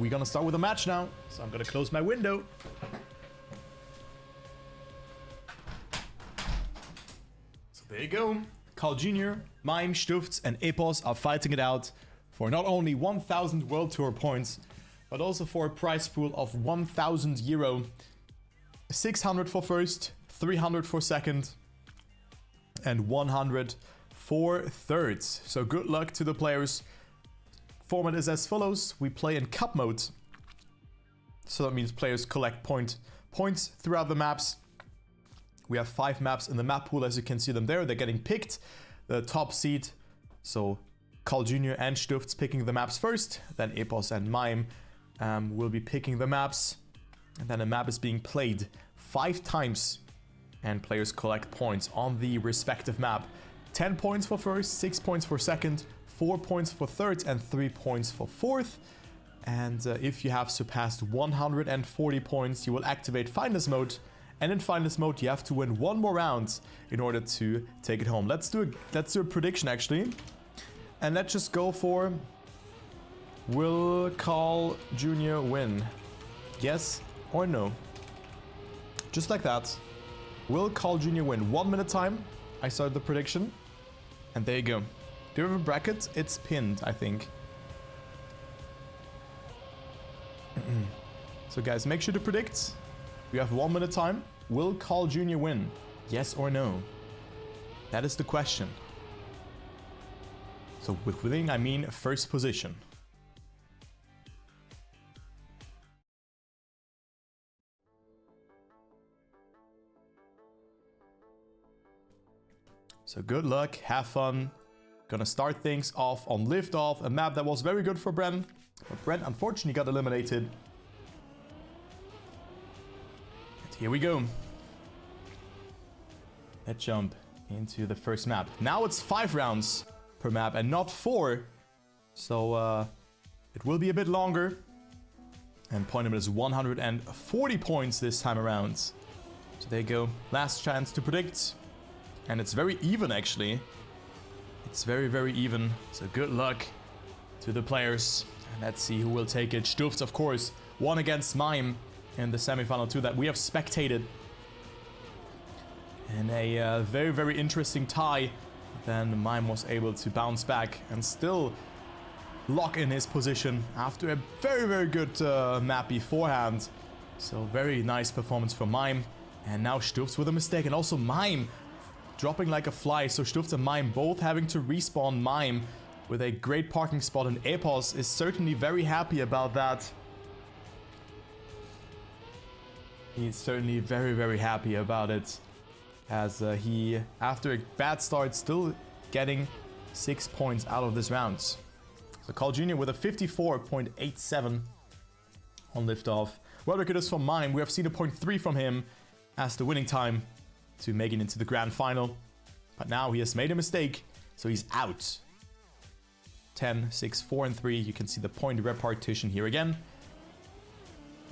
we're gonna start with a match now. So I'm gonna close my window. So there you go. CarlJr, Mime, Stufts, and Epos are fighting it out for not only 1000 World Tour points, but also for a prize pool of 1000 euro. 600 for first, 300 for second, and 100 for thirds. So good luck to the players. Format is as follows. We play in cup mode. So that means players collect points throughout the maps. We have 5 maps in the map pool, as you can see them there. They're getting picked. The top seed, so CarlJr and Stufts picking the maps first. Then Epos and Mime will be picking the maps. And then a map is being played 5 times. And players collect points on the respective map. 10 points for first, 6 points for second, 4 points for third, and 3 points for fourth. And if you have surpassed 140 points, you will activate Finalist Mode. And in Finalist Mode, you have to win 1 more round in order to take it home. Let's do a prediction, actually. And let's just go for... Will CarlJr win? Yes or no? Just like that. Will CarlJr win? 1 minute time. I started the prediction. And there you go. Do you have a bracket? It's pinned, I think. So guys, make sure to predict. We have 1 minute time. Will CarlJr win? Yes or no? That is the question. So with winning, I mean first position. So good luck, have fun. Gonna start things off on Liftoff, a map that was very good for Bren. But Bren unfortunately got eliminated. Here we go. Let's jump into the first map. Now it's 5 rounds per map and not 4. So it will be a bit longer. And point limit is 140 points this time around. So there you go. Last chance to predict. And it's very even, actually. It's very, very even. So good luck to the players. And let's see who will take it. Stufts, of course, won against Mime in the semifinal too, that we have spectated. In a very, very interesting tie. Then Mime was able to bounce back and still lock in his position after a very, very good map beforehand. So very nice performance from Mime. And now Stufts with a mistake, and also Mime dropping like a fly. So Stufts and Mime both having to respawn. Mime with a great parking spot, and Epos is certainly very happy about that. He's certainly very, very happy about it, as he, after a bad start, still getting 6 points out of this round. So CarlJr with a 54.87 on Liftoff. World record is from Mime. We have seen a 0.3 from him as the winning time to make it into the grand final. But now he has made a mistake, so he's out. 10, 6, 4, and 3. You can see the point repartition here again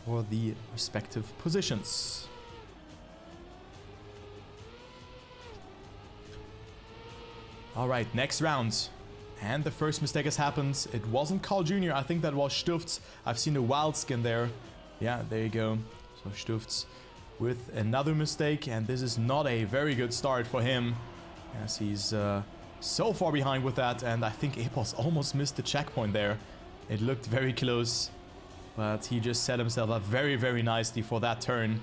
for the respective positions. Alright, next round. And the first mistake has happened. It wasn't CarlJr, I think that was Stufts. I've seen a wild skin there. Yeah, there you go. So Stufts with another mistake, and this is not a very good start for him, as he's so far behind with that. And I think Epos almost missed the checkpoint there. It looked very close, but he just set himself up very, very nicely for that turn.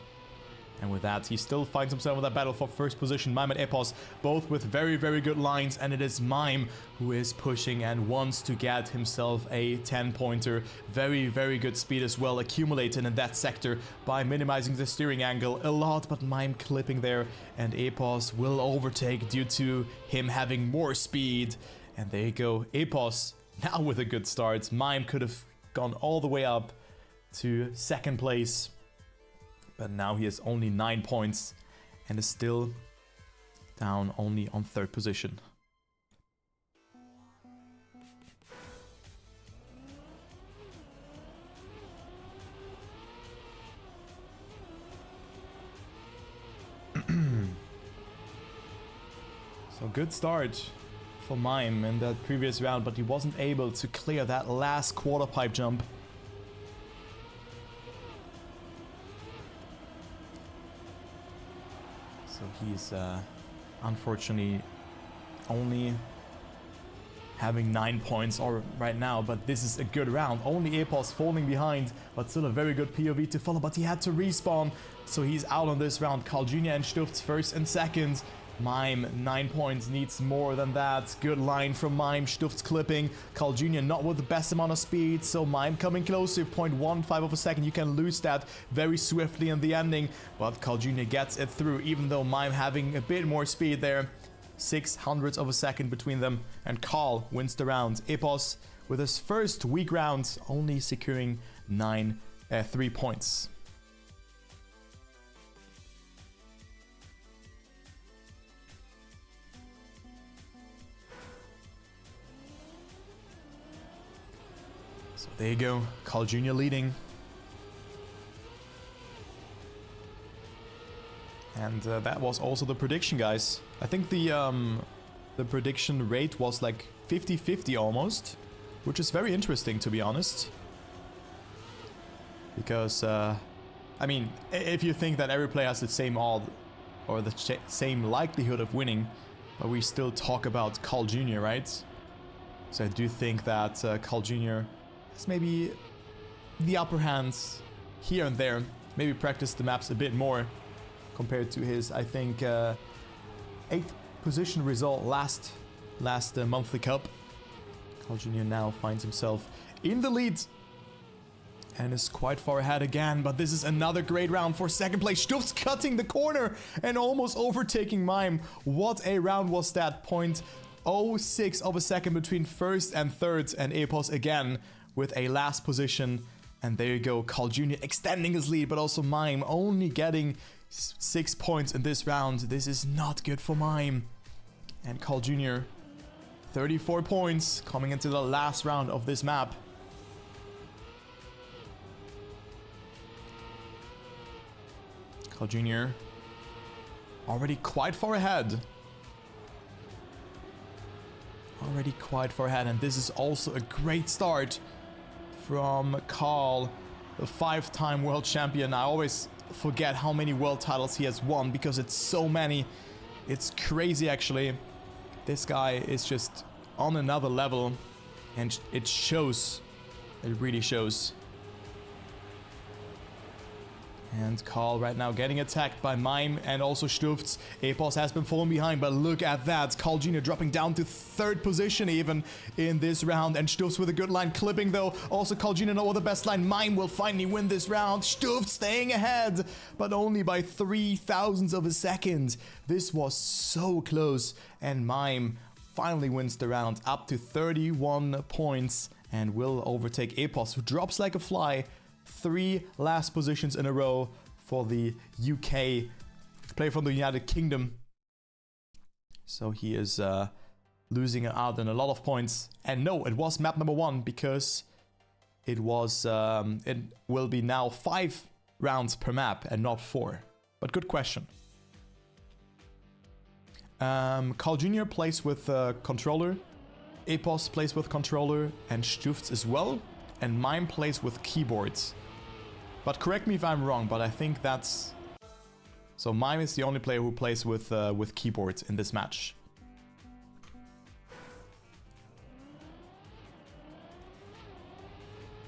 And with that, he still finds himself in that battle for first position. Mime and Epos, both with very, very good lines. And it is Mime who is pushing and wants to get himself a 10-pointer. Very, very good speed as well, accumulated in that sector by minimizing the steering angle a lot. But Mime clipping there, and Epos will overtake due to him having more speed. And there you go, Epos now with a good start. Mime could have gone all the way up to second place. But now he has only 9 points and is still down only on third position. So good start for Mime in that previous round, but he wasn't able to clear that last quarter pipe jump. So he's unfortunately only having 9 points right now, but this is a good round. Only Epos falling behind, but still a very good POV to follow, but he had to respawn, so he's out on this round. CarlJr and Stufts first and second. Mime, 9 points, needs more than that. Good line from Mime, Stufts clipping. CarlJr not with the best amount of speed, so Mime coming closer, 0.15 of a second. You can lose that very swiftly in the ending, but CarlJr gets it through, even though Mime having a bit more speed there. 0.06 of a second between them, and Carl wins the round. Epos with his first weak round, only securing 3 points. So there you go, CarlJr leading. And that was also the prediction, guys. I think the prediction rate was like 50-50 almost, which is very interesting, to be honest. Because, I mean, if you think that every player has the same odd or the same likelihood of winning, but we still talk about CarlJr, right? So I do think that CarlJr has maybe the upper hands here and there. Maybe practice the maps a bit more compared to his, I think, 8th position result last Monthy Cup. CarlJr now finds himself in the lead and is quite far ahead again, but this is another great round for second place. Stufts cutting the corner and almost overtaking Mime. What a round was that. 0.06 of a second between first and third, and Epos again with a last position. And there you go, CarlJr extending his lead, but also Mime only getting 6 points in this round. This is not good for Mime. And CarlJr, 34 points coming into the last round of this map. CarlJr already quite far ahead. And this is also a great start from Carl, the 5-time world champion. I always forget how many world titles he has won because it's so many. It's crazy, actually. This guy is just on another level, and it shows. It really shows. And Carl right now getting attacked by Mime and also Stufts. Epos has been falling behind, but look at that. CarlJr dropping down to 3rd position even in this round. And Stufts with a good line clipping though. Also CarlJr not with the best line. Mime will finally win this round. Stufts staying ahead, but only by 0.003 of a second. This was so close. And Mime finally wins the round up to 31 points and will overtake Epos, who drops like a fly. 3 last positions in a row for the UK player from the United Kingdom. So he is losing out on a lot of points. And no, it was map number 1 because it was it will be now 5 rounds per map and not 4. But good question. CarlJr plays with controller, Epos plays with controller, and Stufts as well. And Mime plays with keyboards. But correct me if I'm wrong, but I think that's... So Mime is the only player who plays with keyboards in this match.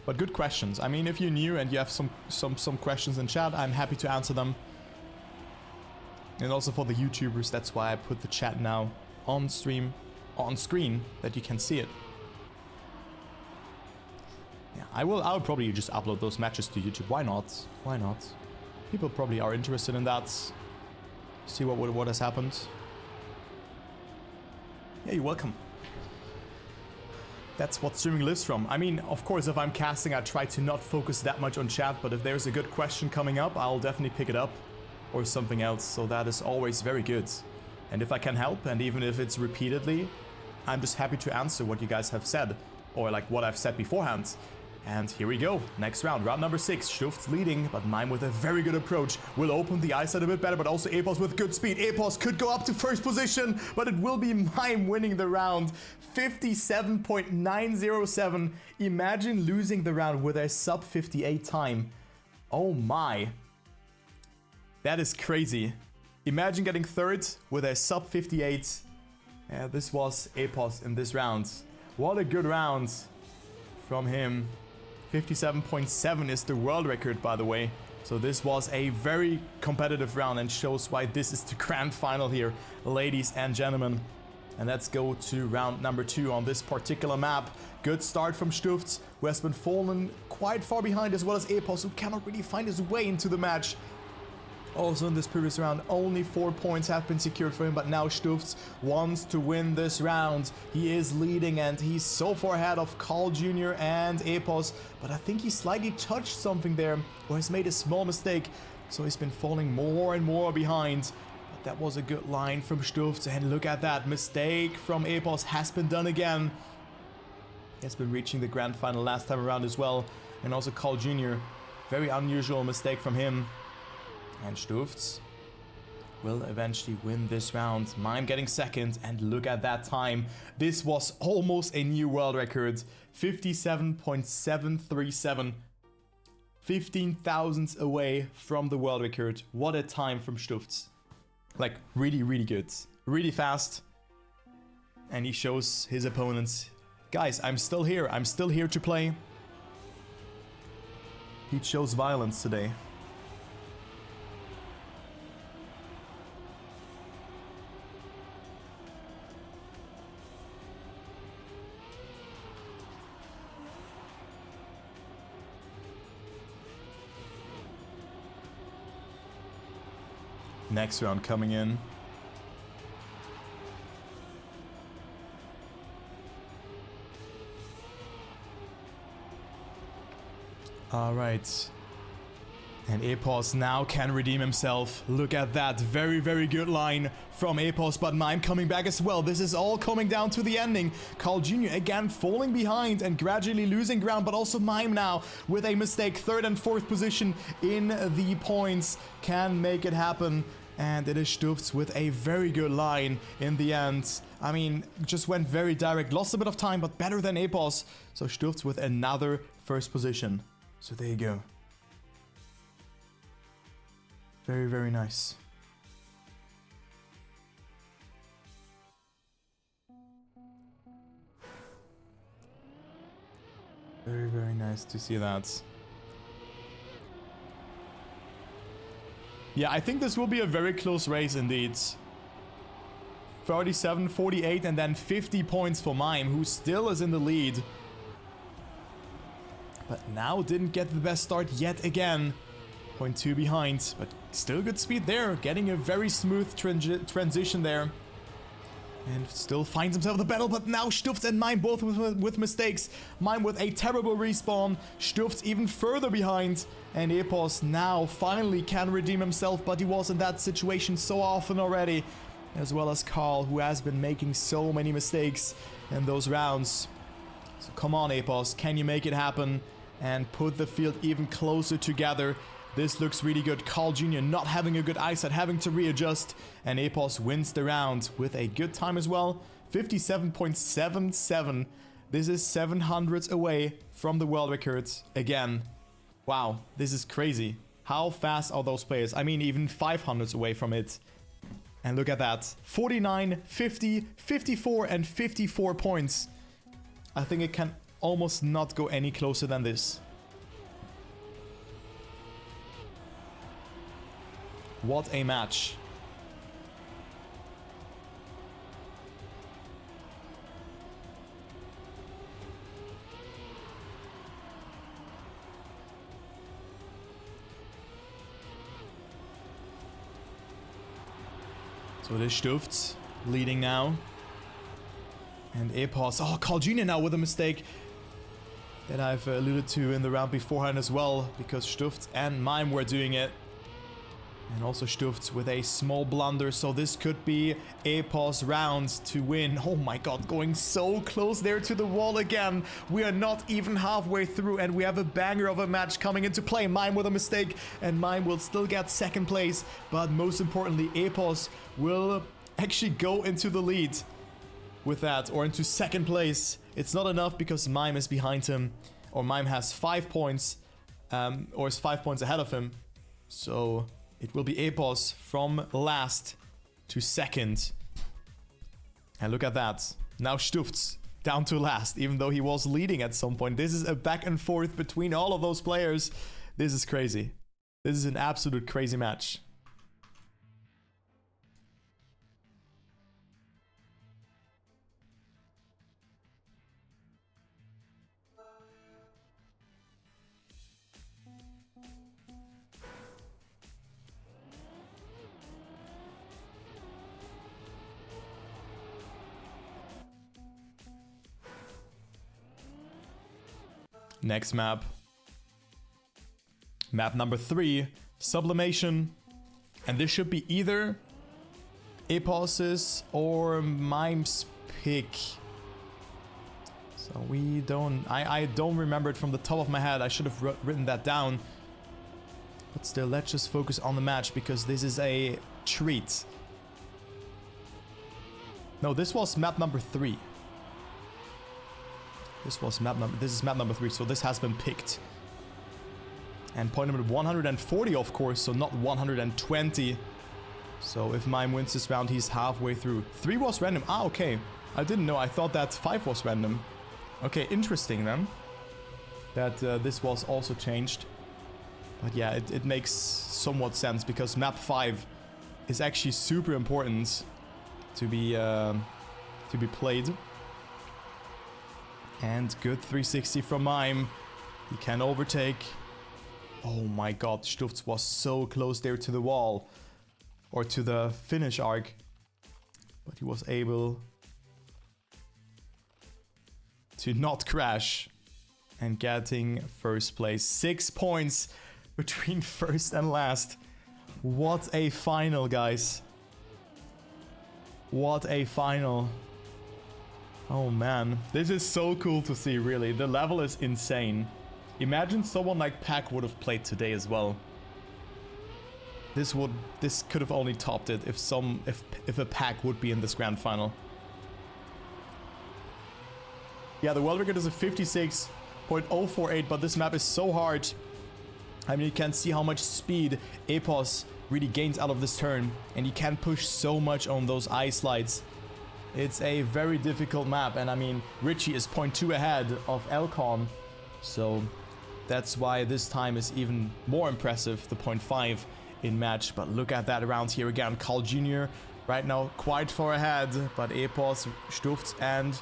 But good questions. I mean, if you're new and you have some questions in chat, I'm happy to answer them. And also for the YouTubers, that's why I put the chat now on screen, that you can see it. Yeah, I will probably just upload those matches to YouTube. Why not? Why not? People probably are interested in that. See what has happened. Yeah, you're welcome. That's what streaming lives from. I mean, of course, if I'm casting, I try to not focus that much on chat, but if there's a good question coming up, I'll definitely pick it up or something else. So that is always very good. And if I can help, and even if it's repeatedly, I'm just happy to answer what you guys have said, or like what I've said beforehand. And here we go, next round, round number 6. Stufts leading, but Mime with a very good approach will open the eyesight a bit better, but also Epos with good speed. Epos could go up to 1st position, but it will be Mime winning the round. 57.907. Imagine losing the round with a sub 58 time. Oh my. That is crazy. Imagine getting third with a sub 58. This was Epos in this round. What a good round from him. 57.7 is the world record, by the way. So this was a very competitive round and shows why this is the grand final here, ladies and gentlemen. And let's go to round number 2 on this particular map. Good start from Stufts, who has been fallen quite far behind, as well as Epos, who cannot really find his way into the match. Also in this previous round, only 4 points have been secured for him, but now Stufts wants to win this round. He is leading and he's so far ahead of CarlJr and Epos, but I think he slightly touched something there, or has made a small mistake, so he's been falling more and more behind. But that was a good line from Stufts, and look at that, mistake from Epos has been done again. He has been reaching the grand final last time around as well, and also CarlJr, very unusual mistake from him. And Stufts will eventually win this round. Mime getting second, and look at that time. This was almost a new world record. 57.737. 15 thousandths away from the world record. What a time from Stufts. Like, really, really good. Really fast. And he shows his opponents, guys, I'm still here. I'm still here to play. He chose violence today. Next round coming in. All right. And Epos now can redeem himself. Look at that. Very, very good line from Epos, but Mime coming back as well. This is all coming down to the ending. CarlJr again falling behind and gradually losing ground, but also Mime now with a mistake. 3rd and 4th position in the points can make it happen. And it is Stufts with a very good line in the end. I mean, just went very direct. Lost a bit of time, but better than Epos. So Stufts with another 1st position. So there you go. Very, very nice. Very, very nice to see that. Yeah, I think this will be a very close race indeed. 37, 48, and then 50 points for Mime, who still is in the lead. But now didn't get the best start yet again. 0.2 behind, but still good speed there. Getting a very smooth transition there. And still finds himself the battle, but now Stufts and Mime both with mistakes. Mime with a terrible respawn. Stufts even further behind. And Epos now finally can redeem himself, but he was in that situation so often already. As well as Carl, who has been making so many mistakes in those rounds. So come on, Epos, can you make it happen? And put the field even closer together. This looks really good. CarlJr not having a good eyesight, having to readjust. And Epos wins the round with a good time as well. 57.77. This is 700 away from the world record again. Wow, this is crazy. How fast are those players? I mean, even 500 away from it. And look at that. 49, 50, 54, and 54 points. I think it can almost not go any closer than this. What a match. So it is Stufts leading now. And Epos. Oh, CarlJr now with a mistake that I've alluded to in the round beforehand as well, because Stufts and Mime were doing it. And also Stufts with a small blunder, so this could be Epos' round to win. Oh my god, going so close there to the wall again. We are not even halfway through, and we have a banger of a match coming into play. Mime with a mistake, and Mime will still get 2nd place. But most importantly, Epos will actually go into the lead with that, or into 2nd place. It's not enough because Mime is behind him, or Mime has 5 points, or is 5 points ahead of him. So It will be Epos from last to second. And look at that. Now Stufts down to last, even though he was leading at some point. This is a back and forth between all of those players. This is crazy. This is an absolute crazy match. Next map. Map number 3, Sublimation. And this should be either Epos's or Mime's pick. So we don't... I don't remember it from the top of my head. I should have written that down. But still, let's just focus on the match because this is a treat. No, this was map number 3. This is map number 3, so this has been picked. And point number 140, of course, so not 120. So if Mime wins this round, he's halfway through. 3 was random. Ah, okay. I didn't know. I thought that 5 was random. Okay, interesting then. That this was also changed. But yeah, it makes somewhat sense because map 5 is actually super important to be played. And good 360 from Mime. He can overtake. Oh my god, Stufts was so close there to the wall. Or to the finish arc. But he was able to not crash. And getting first place. 6 points between first and last. What a final, guys. What a final. Oh man, this is so cool to see, really. The level is insane. Imagine someone like Pack would have played today as well. This could have only topped it if a Pack would be in this grand final. Yeah, the world record is a 56.048, but this map is so hard. I mean, you can see how much speed Epos really gains out of this turn, and he can push so much on those ice slides. It's a very difficult map, and I mean, Richie is 0.2 ahead of Elcon, so that's why this time is even more impressive, the 0.5 in match. But look at that round here again. CarlJr right now quite far ahead, but Epos, Stufts, and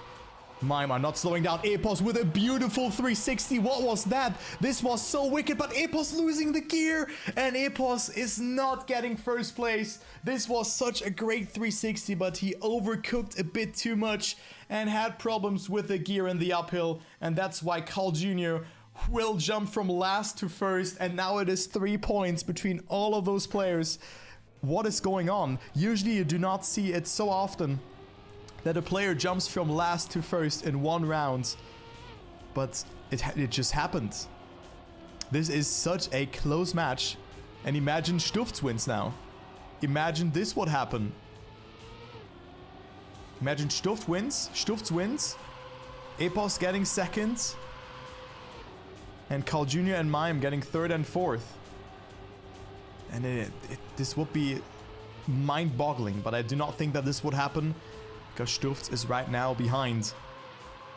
Mime are not slowing down. Epos with a beautiful 360. What was that? This was so wicked, but Epos losing the gear, and Epos is not getting first place. This was such a great 360, but he overcooked a bit too much and had problems with the gear in the uphill, and that's why CarlJr will jump from last to first, and now it is 3 points between all of those players. What is going on? Usually you do not see it so often that a player jumps from last to first in one round, but it just happened. This is such a close match, and imagine Stufts wins now. Imagine this would happen. Imagine Stufts wins, Epos getting second, and CarlJr and Mime getting third and fourth. And this would be mind-boggling, but I do not think that this would happen, because Stufts is right now behind.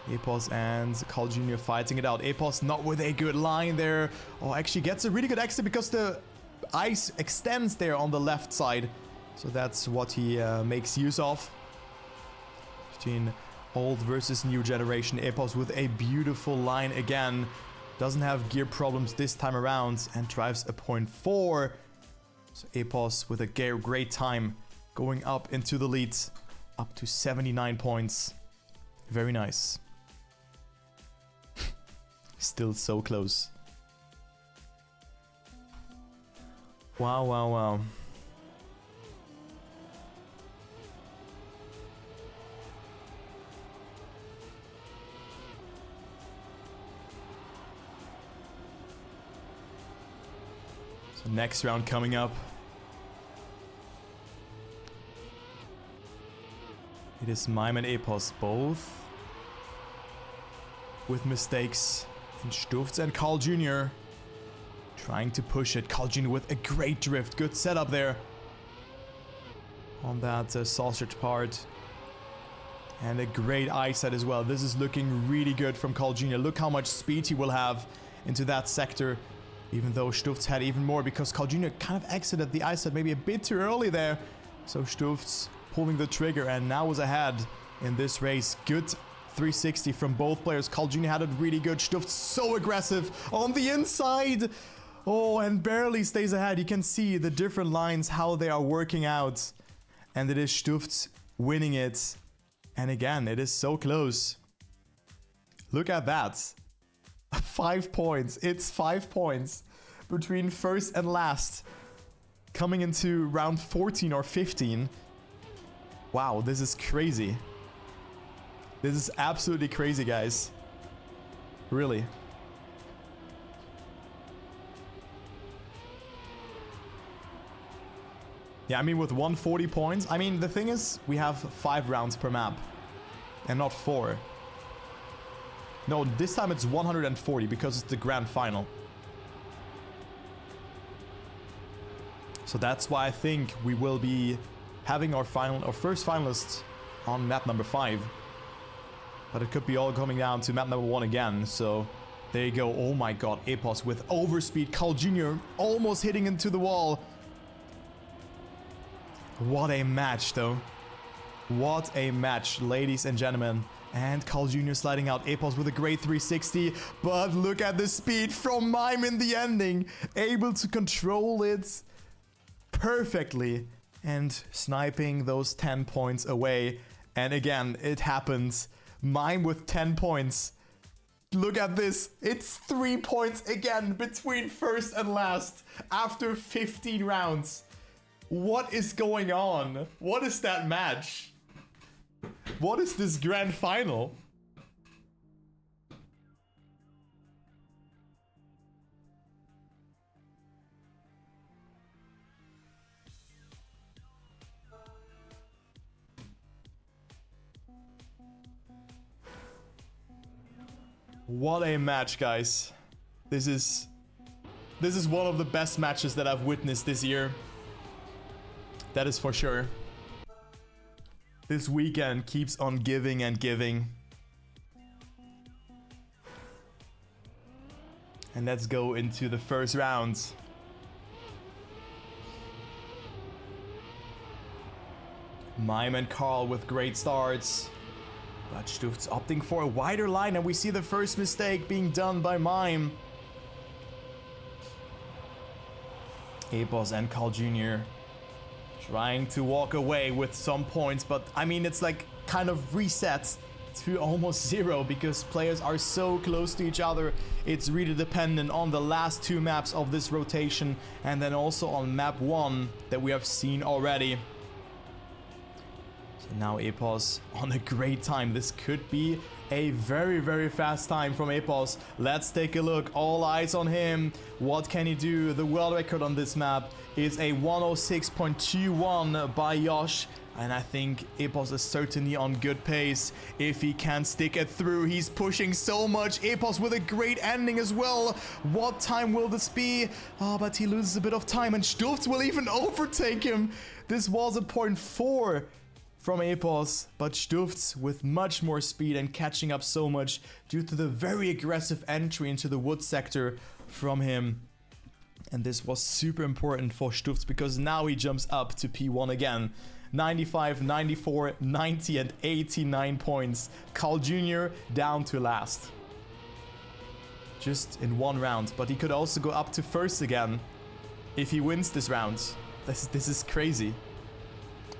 Epos and CarlJr fighting it out. Epos not with a good line there. Oh, actually gets a really good exit because the ice extends there on the left side. So that's what he makes use of. Between old versus new generation. Epos with a beautiful line again. Doesn't have gear problems this time around and drives a 0.4. So Epos with a great time going up into the lead. Up to 79 points. Very nice. Still so close. Wow, wow, wow. So next round coming up. It is Mime and Epos both with mistakes. And Stufts and CarlJr Trying to push it. CarlJr with a great drift. Good setup there on that sausage part. And a great eye set as well. This is looking really good from CarlJr. Look how much speed he will have into that sector. Even though Stufts had even more, because CarlJr kind of exited the eye set maybe a bit too early there. So Stufts pulling the trigger and now is ahead in this race. Good 360 from both players. CarlJr had it really good. Stufts so aggressive on the inside. Oh, and barely stays ahead. You can see the different lines, how they are working out. And it is Stufts winning it. And again, it is so close. Look at that. 5 points. It's 5 points between first and last. Coming into round 14 or 15. Wow, this is crazy. This is absolutely crazy, guys. Really. Yeah, I mean, with 140 points, I mean, the thing is, we have 5 rounds per map and not 4. No, this time it's 140 because it's the grand final. So that's why I think we will be having our first finalist on map number 5. But it could be all coming down to map number 1 again. So there you go. Oh my god, Epos with overspeed. CarlJr almost hitting into the wall. What a match, though. What a match, ladies and gentlemen. And CarlJr sliding out. Epos with a great 360. But look at the speed from Mime in the ending. Able to control it perfectly. And sniping those 10 points away. And again, it happens. Mime with 10 points. Look at this. It's 3 points again between first and last. After 15 rounds. What is going on? What is that match? What is this grand final? What a match, guys. This is one of the best matches that I've witnessed this year. That is for sure. This weekend keeps on giving and giving. And let's go into the first round. Mime and Carl with great starts. But Stufts opting for a wider line, and we see the first mistake being done by Mime. Epos and CarlJr trying to walk away with some points, but I mean, it's like kind of reset to almost 0 because players are so close to each other. It's really dependent on the last 2 maps of this rotation and then also on map 1 that we have seen already. So now Epos on a great time. This could be a very, very fast time from Epos. Let's take a look. All eyes on him. What can he do? The world record on this map is a 106.21 by Yosh. And I think Epos is certainly on good pace. If he can stick it through, he's pushing so much. Epos with a great ending as well. What time will this be? Oh, but he loses a bit of time and Stufts will even overtake him. This was a 0.4 from Epos, but Stufts with much more speed and catching up so much due to the very aggressive entry into the wood sector from him. And this was super important for Stufts because now he jumps up to P1 again. 95, 94, 90 and 89 points. CarlJr down to last. Just in 1 round, but he could also go up to first again if he wins this round. This is crazy.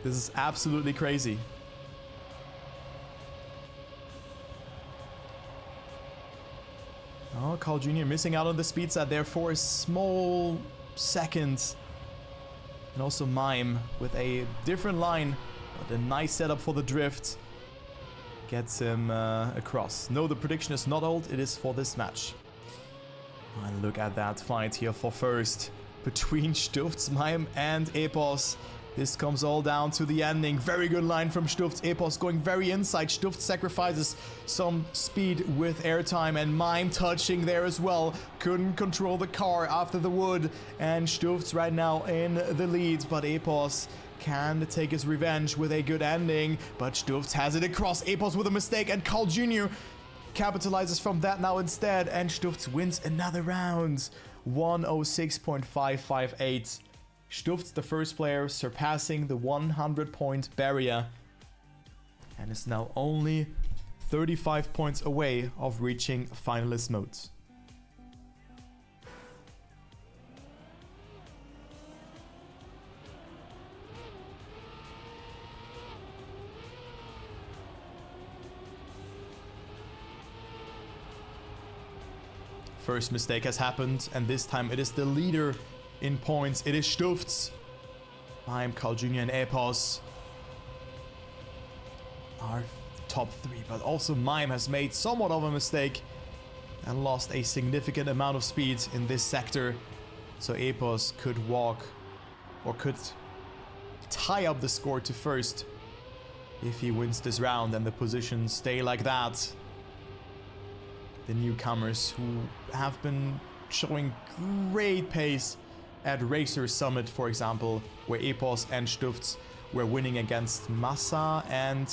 This is absolutely crazy. Oh, CarlJr missing out on the speed side there for a small second. And also Mime with a different line, but a nice setup for the drift. Gets him across. No, the prediction is not old, it is for this match. And look at that fight here for first. Between Stufts, Mime and Epos. This comes all down to the ending. Very good line from Stufts. Epos going very inside. Stufts sacrifices some speed with airtime, and Mime touching there as well. Couldn't control the car after the wood, and Stufts right now in the lead, but Epos can take his revenge with a good ending, but Stufts has it across. Epos with a mistake, and CarlJr capitalizes from that now instead, and Stufts wins another round. 106.558. Stufts, the first player, surpassing the 100-point barrier, and is now only 35 points away of reaching finalist mode. First mistake has happened, and this time it is the leader in points. It is Stufts. Mime, CarlJr, and Epos are top 3, but also Mime has made somewhat of a mistake and lost a significant amount of speed in this sector. So Epos could walk, or could tie up the score to first if he wins this round, and the positions stay like that. The newcomers who have been showing great pace at Racer Summit, for example, where Epos and Stufts were winning against Massa, and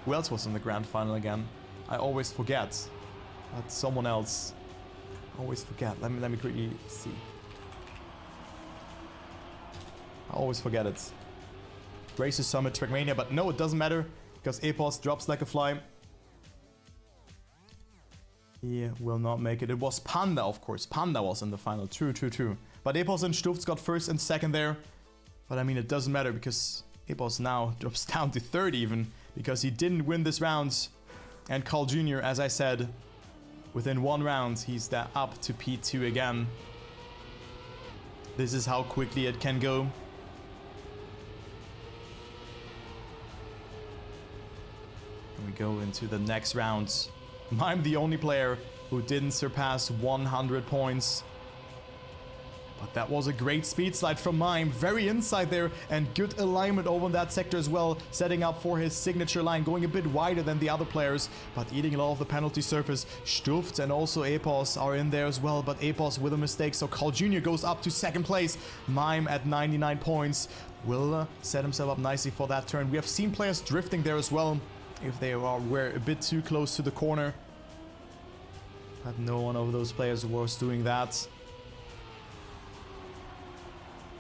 who else was in the grand final again? I always forget. But someone else. I always forget. Let me quickly see. I always forget it. Racer Summit, Trackmania, but no, it doesn't matter because Epos drops like a fly. He will not make it. It was Panda, of course. Panda was in the final. True. But Epos and Stufts got first and second there. But I mean, it doesn't matter because Epos now drops down to third even, because he didn't win this round. And CarlJr, as I said, within one round, he's up to P2 again. This is how quickly it can go. And we go into the next round. I'm the only player who didn't surpass 100 points. But that was a great speed slide from Mime. Very inside there, and good alignment over that sector as well. Setting up for his signature line, going a bit wider than the other players, but eating a lot of the penalty surface. Stufts and also Epos are in there as well, but Epos with a mistake, so CarlJr goes up to second place. Mime at 99 points will set himself up nicely for that turn. We have seen players drifting there as well, if they were a bit too close to the corner. But no one of those players was doing that.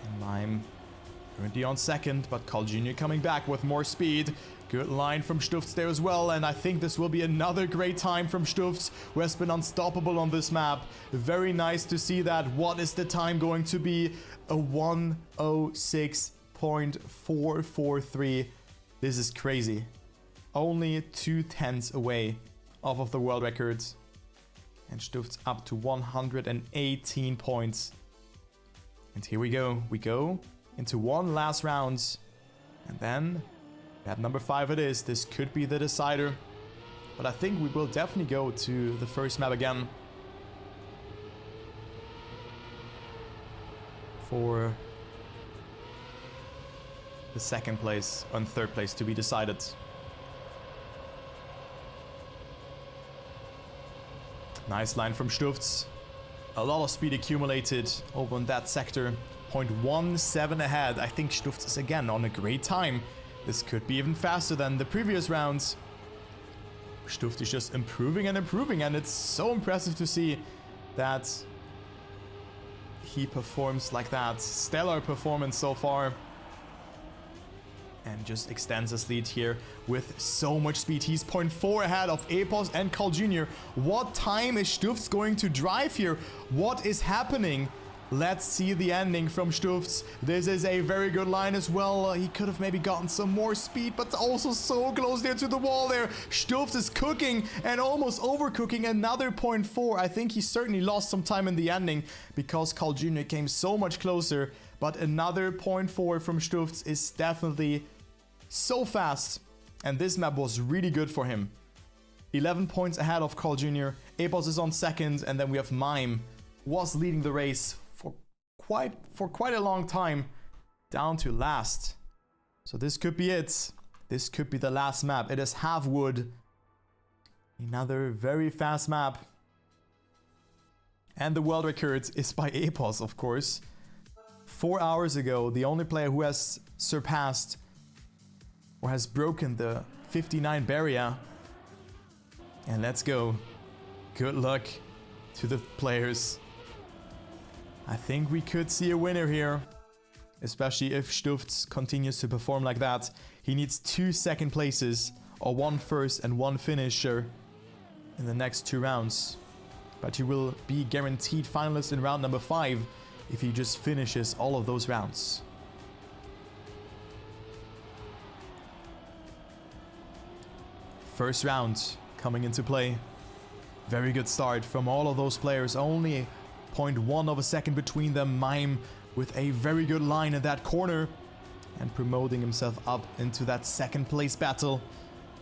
And Mime currently on second, but CarlJr coming back with more speed. Good line from Stufts there as well, and I think this will be another great time from Stufts, who has been unstoppable on this map. Very nice to see that. What is the time going to be? A 106.443. This is crazy. Only 2/10 away off of the world records. And Stufts up to 118 points. And here we go. We go into one last round. And then map number 5 it is. This could be the decider. But I think we will definitely go to the first map again. For the second place and third place to be decided. Nice line from Stufts. A lot of speed accumulated over on that sector. 0.17 ahead. I think Stufts is again on a great time. This could be even faster than the previous rounds. Stufts is just improving, and it's so impressive to see that he performs like that. Stellar performance so far. And just extends his lead here with so much speed. He's 0.4 ahead of Epos and CarlJr. What time is Stufts going to drive here? What is happening? Let's see the ending from Stufts. This is a very good line as well. He could have maybe gotten some more speed, but also so close there to the wall there. Stufts is cooking and almost overcooking. Another 0.4. I think he certainly lost some time in the ending because CarlJr came so much closer. But another 0.4 from Stufts is definitely so fast, and this map was really good for him. 11 points ahead of CarlJr. Epos is on second, and then we have Mime, was leading the race for quite a long time, down to last. So this could be it. This could be the last map. It is half wood. Another very fast map. And the world record is by Epos, of course. 4 hours ago, the only player who has surpassed or has broken the 59 barrier. And let's go. Good luck to the players. I think we could see a winner here. Especially if Stufts continues to perform like that. He needs 2 second places, or 1 first and 1 finisher in the next 2 rounds. But he will be guaranteed finalist in round number 5 if he just finishes all of those rounds. First round coming into play. Very good start from all of those players. Only 0.1 of a second between them. Mime with a very good line in that corner and promoting himself up into that second place battle.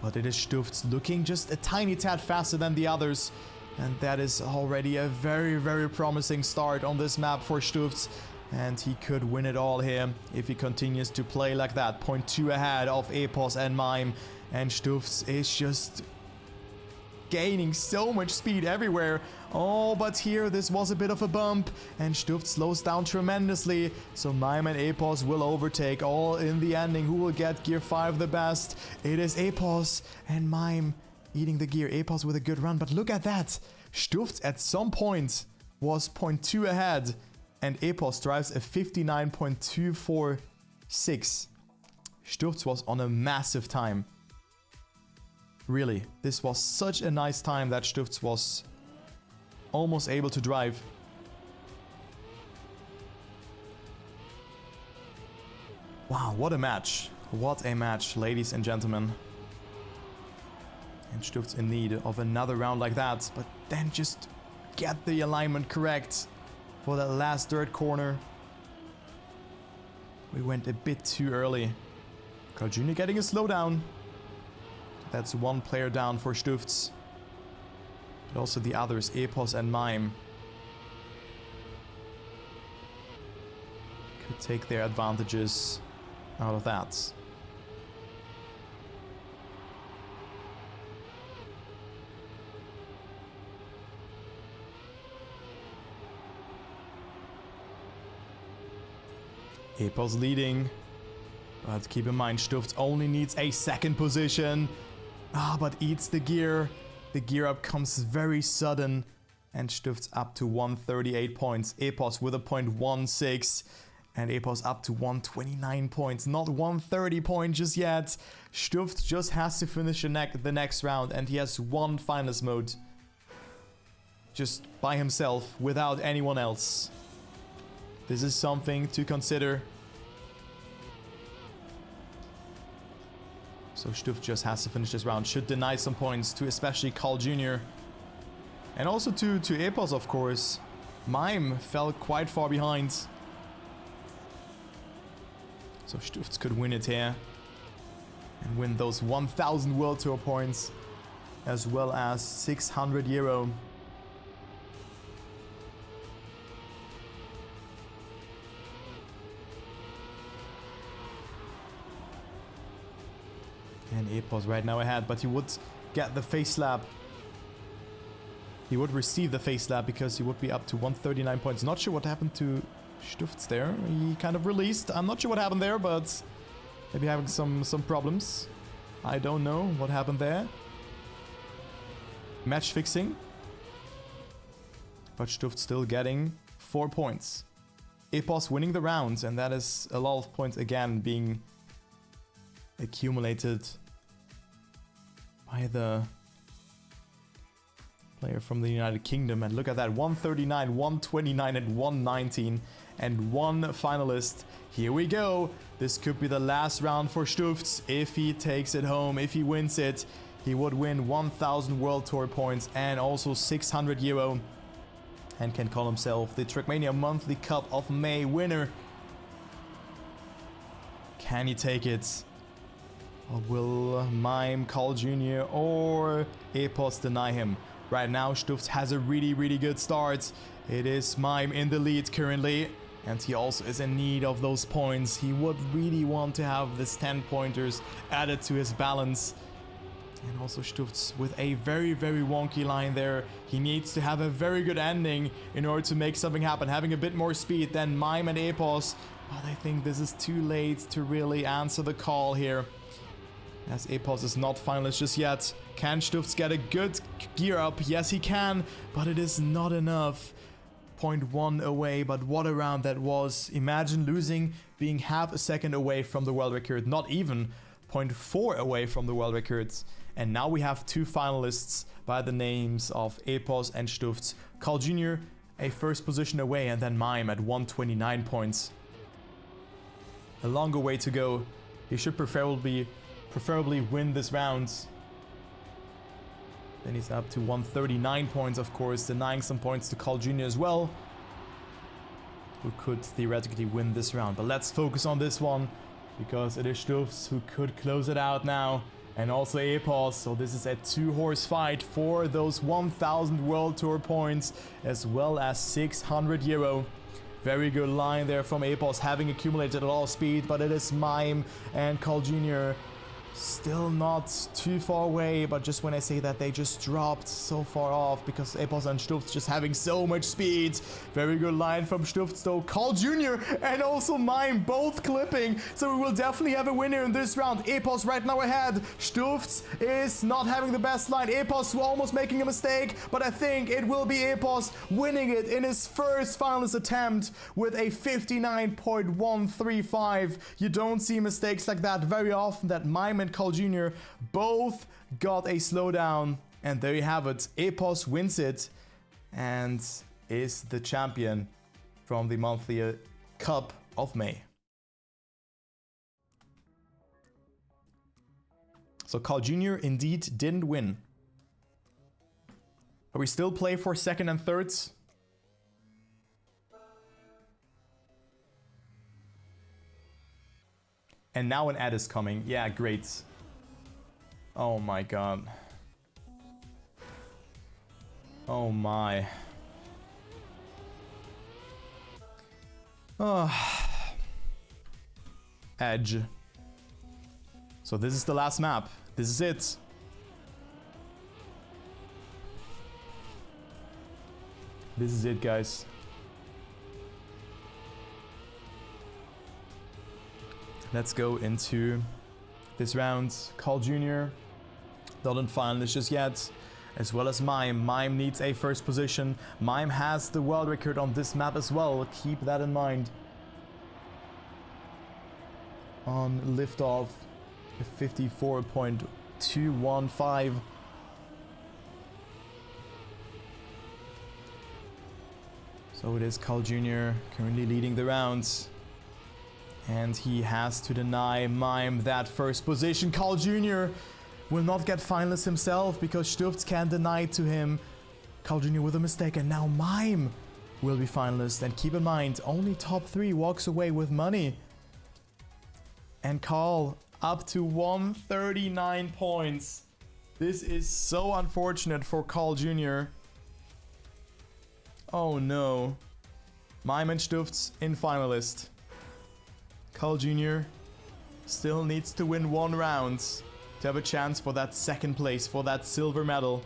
But it is Stufts looking just a tiny tad faster than the others. And that is already a very, very promising start on this map for Stufts. And he could win it all here if he continues to play like that. 0.2 ahead of Epos and Mime. And Stufts is just gaining so much speed everywhere. Oh, but here this was a bit of a bump. And Stufts slows down tremendously. So Mime and Epos will overtake all in the ending. Who will get gear 5 the best? It is Epos and Mime eating the gear. Epos with a good run. But look at that. Stufts at some point was 0.2 ahead. And Epos drives a 59.246. Stufts was on a massive time. Really, this was such a nice time that Stufts was almost able to drive. Wow, what a match. What a match, ladies and gentlemen. And Stufts in need of another round like that, but then just get the alignment correct for that last dirt corner. We went a bit too early. CarlJr getting a slowdown. That's 1 player down for Stufts. But also the others, Epos and Mime, could take their advantages out of that. Epos leading. But keep in mind, Stufts only needs a second position. But eats the gear. The gear up comes very sudden. And Stufts up to 138 points. Epos with a 0.16. And Epos up to 129 points. Not 130 points just yet. Stufts just has to finish the next round. And he has 1 finalist mode. Just by himself, without anyone else. This is something to consider. So Stufts just has to finish this round. Should deny some points to especially CarlJr. And also to Epos, of course. Mime fell quite far behind. So Stufts could win it here. And win those 1000 World Tour points. As well as 600 euro. And Epos right now ahead, but he would get the face slap. He would receive the face slap because he would be up to 139 points. Not sure what happened to Stufts there. He kind of released. I'm not sure what happened there, but maybe having some problems. I don't know what happened there. Match fixing. But Stufts still getting 4 points. Epos winning the round, and that is a lot of points again being accumulated by the player from the United Kingdom. And look at that, 139, 129 and 119 and 1 finalist. Here we go. This could be the last round for Stufts. If he takes it home, if he wins it, he would win 1000 World Tour points and also 600 euro and can call himself the Trackmania Monthy Cup of May winner. Can he take it? Or will Mime, CarlJr or Epos deny him? Right now, Stufts has a really good start. It is Mime in the lead currently. And he also is in need of those points. He would really want to have this 10 pointers added to his balance. And also Stufts with a very, very wonky line there. He needs to have a very good ending in order to make something happen. Having a bit more speed than Mime and Epos. But I think this is too late to really answer the call here. As Epos is not finalist just yet. Can Stufts get a good gear up? Yes, he can. But it is not enough. 0.1 away, but what a round that was. Imagine losing, being half a second away from the world record. Not even 0.4 away from the world records. And now we have two finalists by the names of Epos and Stufts. CarlJr a first position away, and then Mime at 129 points. A longer way to go. He should preferably win this round. Then he's up to 139 points, of course, denying some points to CarlJr as well, who could theoretically win this round. But let's focus on this one, because it is Stufts who could close it out now, and also Epos. So this is a two-horse fight for those 1000 World Tour points, as well as 600 euro. Very good line there from Epos, having accumulated a lot of speed, but it is Mime and CarlJr still not too far away, but just when I say that, they just dropped so far off because Epos and Stufts just having so much speed. Very good line from Stufts though. CarlJr and also Mime both clipping, so we will definitely have a winner in this round. Epos right now ahead. Stufts is not having the best line. Epos almost making a mistake, but I think it will be Epos winning it in his first finalist attempt with a 59.135. You don't see mistakes like that very often, that Mime and CarlJr both got a slowdown, and there you have it. Epos wins it and is the champion from the Monthy Cup of May. So CarlJr indeed didn't win, but we still play for second and thirds. And now an ad is coming. Yeah, great. Oh my god. Oh my. Oh. Edge. So this is the last map. This is it. This is it, guys. Let's go into this round. CarlJr not in finalist just yet, as well as Mime. Mime needs a first position. Mime has the world record on this map as well. Keep that in mind. On liftoff, 54.215. So it is CarlJr currently leading the rounds. And he has to deny Mime that first position. CarlJr will not get finalist himself because Stufts can deny it to him. CarlJr with a mistake, and now Mime will be finalist. And keep in mind, only top 3 walks away with money. And Carl up to 139 points. This is so unfortunate for CarlJr. Oh no. Mime and Stufts in finalist. CarlJr still needs to win one round to have a chance for that second place, for that silver medal.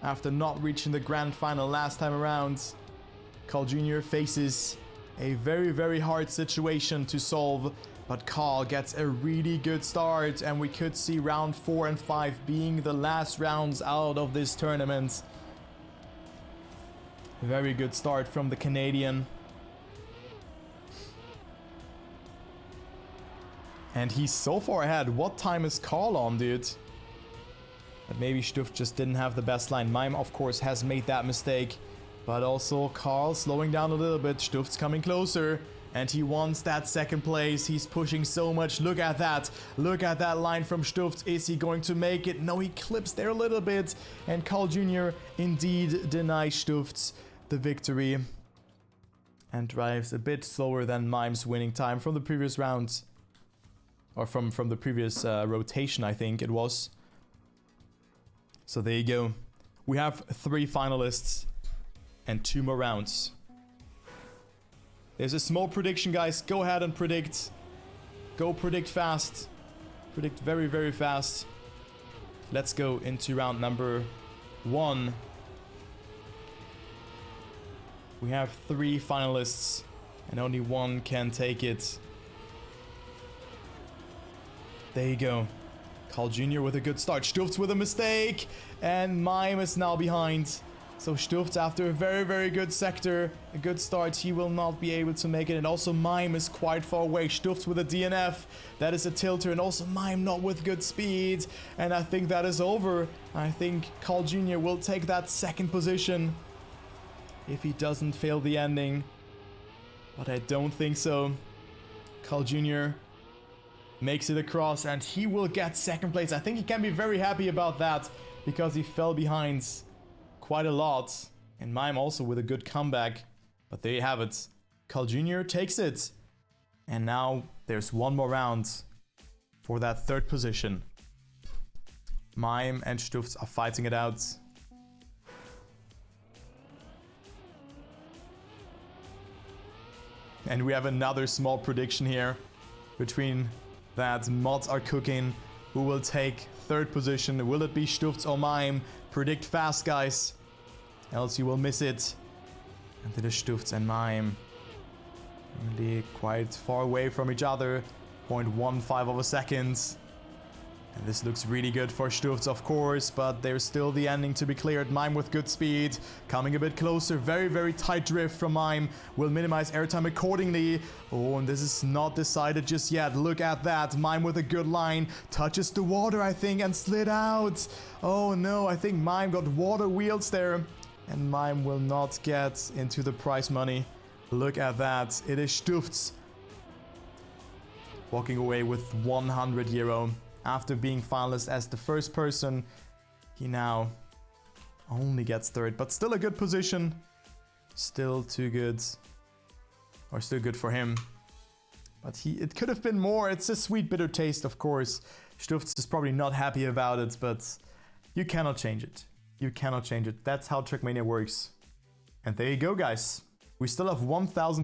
After not reaching the grand final last time around, CarlJr faces a very, very hard situation to solve. But Carl gets a really good start, and we could see round 4 and 5 being the last rounds out of this tournament. Very good start from the Canadian. And he's so far ahead. What time is Carl on, dude? But maybe Stufts just didn't have the best line. Mime, of course, has made that mistake. But also Carl slowing down a little bit. Stufts coming closer. And he wants that second place. He's pushing so much. Look at that. Look at that line from Stufts. Is he going to make it? No, he clips there a little bit. And CarlJr indeed denies Stufts the victory. And drives a bit slower than Mime's winning time from the previous rounds. Or from the previous rotation, I think it was. So there you go. We have 3 finalists and 2 more rounds. There's a small prediction, guys. Go ahead and predict. Go predict fast. Predict very, very fast. Let's go into round number 1. We have 3 finalists, and only 1 can take it. There you go. CarlJr with a good start. Stufts with a mistake, and Mime is now behind. So Stufts, after a very, very good sector, a good start, he will not be able to make it. And also Mime is quite far away. Stufts with a DNF. That is a tilter. And also Mime not with good speed. And I think that is over. I think CarlJr will take that second position if he doesn't fail the ending. But I don't think so. CarlJr makes it across and he will get second place. I think he can be very happy about that because he fell behind quite a lot. And Mime also with a good comeback. But there you have it. CarlJr takes it. And now there's one more round for that third position. Mime and Stufts are fighting it out. And we have another small prediction here between that mods are cooking. Who will take third position? Will it be Stufts or Mime? Predict fast, guys, else you will miss it. And it is Stufts and Mime. Really quite far away from each other. 0.15 of a second. And this looks really good for Stufts, of course, but there's still the ending to be cleared. Mime with good speed, coming a bit closer. Very, very tight drift from Mime. Will minimize airtime accordingly. Oh, and this is not decided just yet. Look at that. Mime with a good line. Touches the water, I think, and slid out. Oh, no. I think Mime got water wheels there. And Mime will not get into the prize money. Look at that. It is Stufts walking away with 100 euro. After being finalist as the first person, he now only gets third, but still a good position. Still too good. Or still good for him. But it could have been more. It's a sweet, bitter taste, of course. Stufts is probably not happy about it, but you cannot change it. You cannot change it. That's how Trackmania works. And there you go, guys. We still have 1,000